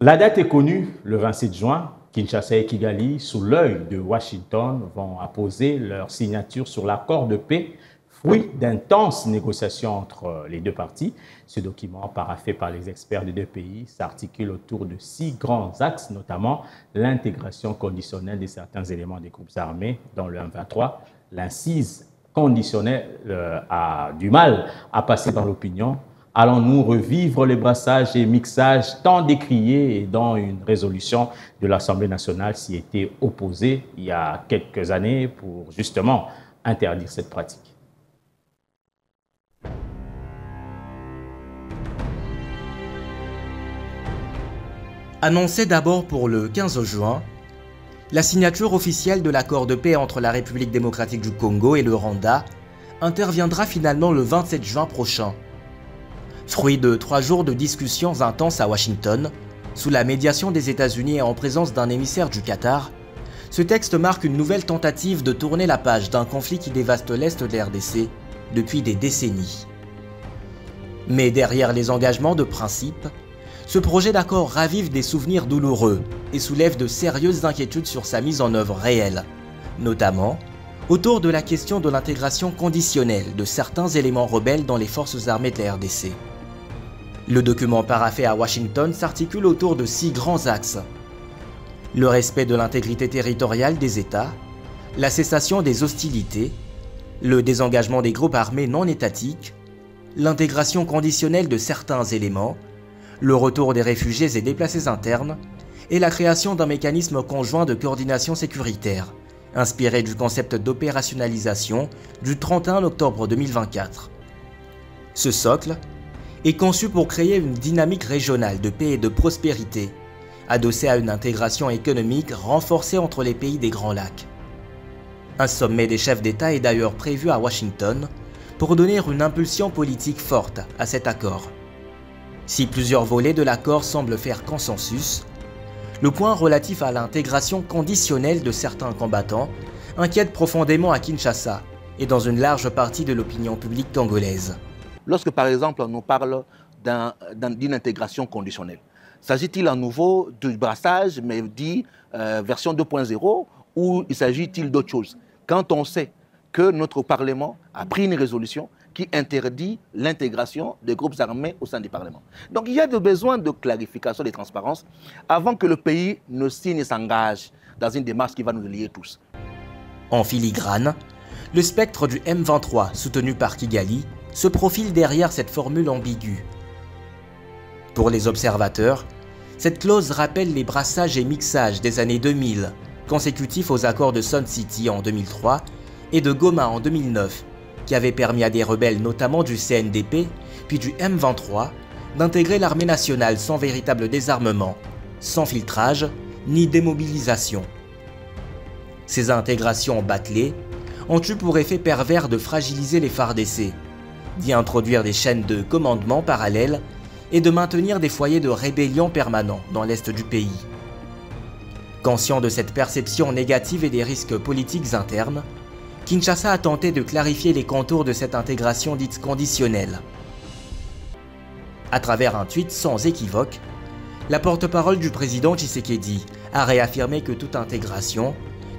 La date est connue, le 27 juin. Kinshasa et Kigali, sous l'œil de Washington, vont apposer leur signature sur l'accord de paix, fruit d'intenses négociations entre les deux parties. Ce document, paraphé par les experts des deux pays, s'articule autour de 6 grands axes, notamment l'intégration conditionnelle de certains éléments des groupes armés, dont le M23. L'incise conditionnelle a du mal à passer dans l'opinion. Allons-nous revivre les brassages et mixages tant décriés et dont une résolution de l'Assemblée nationale s'y était opposée il y a quelques années pour justement interdire cette pratique? Annoncée d'abord pour le 15 juin, la signature officielle de l'accord de paix entre la République démocratique du Congo et le Rwanda interviendra finalement le 27 juin prochain. Fruit de 3 jours de discussions intenses à Washington, sous la médiation des États-Unis et en présence d'un émissaire du Qatar, ce texte marque une nouvelle tentative de tourner la page d'un conflit qui dévaste l'Est de la RDC depuis des décennies. Mais derrière les engagements de principe, ce projet d'accord ravive des souvenirs douloureux et soulève de sérieuses inquiétudes sur sa mise en œuvre réelle, notamment autour de la question de l'intégration conditionnelle de certains éléments rebelles dans les forces armées de la RDC. Le document paraphé à Washington s'articule autour de 6 grands axes. Le respect de l'intégrité territoriale des États, la cessation des hostilités, le désengagement des groupes armés non étatiques, l'intégration conditionnelle de certains éléments, le retour des réfugiés et déplacés internes, et la création d'un mécanisme conjoint de coordination sécuritaire, inspiré du concept d'opérationnalisation du 31 octobre 2024. Ce socle est conçu pour créer une dynamique régionale de paix et de prospérité, adossée à une intégration économique renforcée entre les pays des Grands Lacs. Un sommet des chefs d'État est d'ailleurs prévu à Washington pour donner une impulsion politique forte à cet accord. Si plusieurs volets de l'accord semblent faire consensus, le point relatif à l'intégration conditionnelle de certains combattants inquiète profondément à Kinshasa et dans une large partie de l'opinion publique congolaise. Lorsque, par exemple, on nous parle d'une intégration conditionnelle, s'agit-il à nouveau du brassage, mais dit version 2.0, ou il s'agit-il d'autre chose? Quand on sait que notre Parlement a pris une résolution qui interdit l'intégration des groupes armés au sein du Parlement. Donc il y a besoin de clarification et de transparence avant que le pays ne signe et s'engage dans une démarche qui va nous lier tous. En filigrane, le spectre du M23, soutenu par Kigali, se profile derrière cette formule ambiguë. Pour les observateurs, cette clause rappelle les brassages et mixages des années 2000, consécutifs aux accords de Sun City en 2003 et de Goma en 2009, qui avaient permis à des rebelles, notamment du CNDP, puis du M23, d'intégrer l'armée nationale sans véritable désarmement, sans filtrage ni démobilisation. Ces intégrations bâclées ont eu pour effet pervers de fragiliser les FARDC, d'y introduire des chaînes de commandement parallèles et de maintenir des foyers de rébellion permanents dans l'est du pays. Conscient de cette perception négative et des risques politiques internes, Kinshasa a tenté de clarifier les contours de cette intégration dite conditionnelle. À travers un tweet sans équivoque, la porte-parole du président Tshisekedi a réaffirmé que toute intégration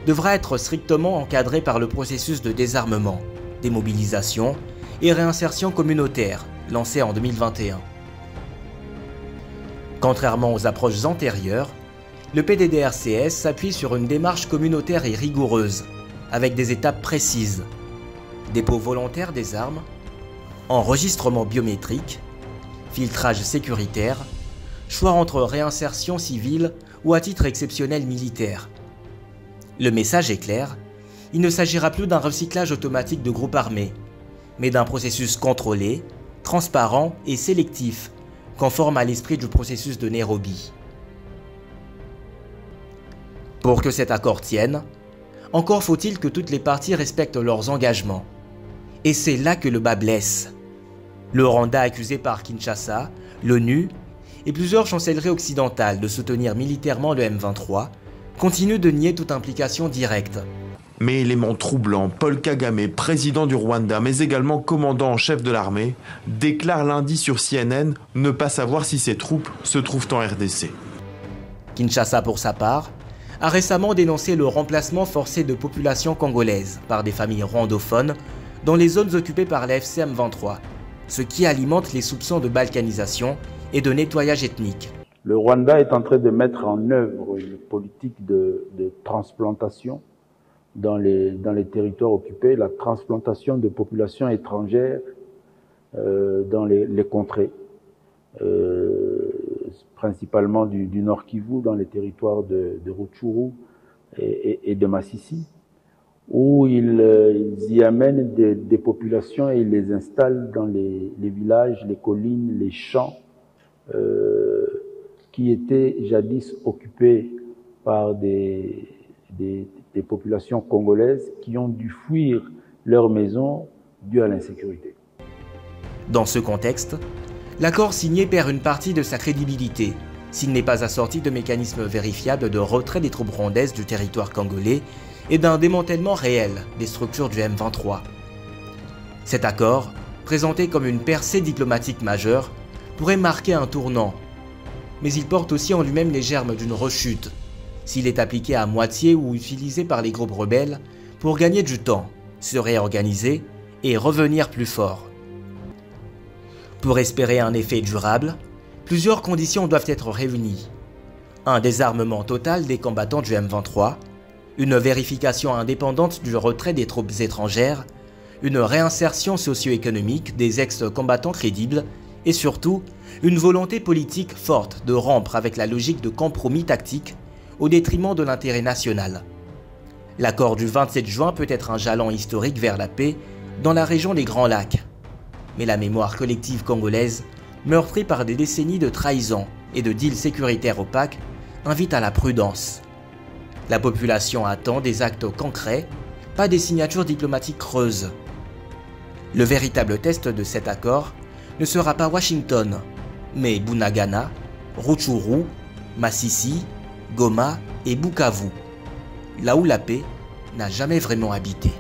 devra être strictement encadrée par le processus de désarmement, démobilisation et réinsertion communautaire lancé en 2021. Contrairement aux approches antérieures, le PDDRCS s'appuie sur une démarche communautaire et rigoureuse, avec des étapes précises: dépôt volontaire des armes, enregistrement biométrique, filtrage sécuritaire, choix entre réinsertion civile ou à titre exceptionnel militaire. Le message est clair, il ne s'agira plus d'un recyclage automatique de groupes armés, mais d'un processus contrôlé, transparent et sélectif, conforme à l'esprit du processus de Nairobi. Pour que cet accord tienne, encore faut-il que toutes les parties respectent leurs engagements. Et c'est là que le bas blesse. Le Rwanda accusé par Kinshasa, l'ONU et plusieurs chancelleries occidentales de soutenir militairement le M23 continue de nier toute implication directe. Mais élément troublant, Paul Kagame, président du Rwanda, mais également commandant en chef de l'armée, déclare lundi sur CNN ne pas savoir si ses troupes se trouvent en RDC. Kinshasa, pour sa part, a récemment dénoncé le remplacement forcé de populations congolaises par des familles rwandophones dans les zones occupées par la FCM23, ce qui alimente les soupçons de balkanisation et de nettoyage ethnique. Le Rwanda est en train de mettre en œuvre une politique de transplantation dans les territoires occupés, la transplantation de populations étrangères dans les contrées, principalement du Nord Kivu, dans les territoires de Rutshuru et de Masisi, où ils y amènent des populations et ils les installent dans les villages, les collines, les champs, qui étaient jadis occupés par des populations congolaises qui ont dû fuir leurs maisons dû à l'insécurité. Dans ce contexte, l'accord signé perd une partie de sa crédibilité s'il n'est pas assorti de mécanismes vérifiables de retrait des troupes rwandaises du territoire congolais et d'un démantèlement réel des structures du M23. Cet accord, présenté comme une percée diplomatique majeure, pourrait marquer un tournant, mais il porte aussi en lui-même les germes d'une rechute, s'il est appliqué à moitié ou utilisé par les groupes rebelles pour gagner du temps, se réorganiser et revenir plus fort. Pour espérer un effet durable, plusieurs conditions doivent être réunies. Un désarmement total des combattants du M23, une vérification indépendante du retrait des troupes étrangères, une réinsertion socio-économique des ex-combattants crédibles et surtout, une volonté politique forte de rompre avec la logique de compromis tactique au détriment de l'intérêt national. L'accord du 27 juin peut être un jalon historique vers la paix dans la région des Grands Lacs. Mais la mémoire collective congolaise, meurtrie par des décennies de trahison et de deals sécuritaires opaques, invite à la prudence. La population attend des actes concrets, pas des signatures diplomatiques creuses. Le véritable test de cet accord ne sera pas Washington, mais Bunagana, Rutshuru, Masisi, Goma et Bukavu, là où la paix n'a jamais vraiment habité.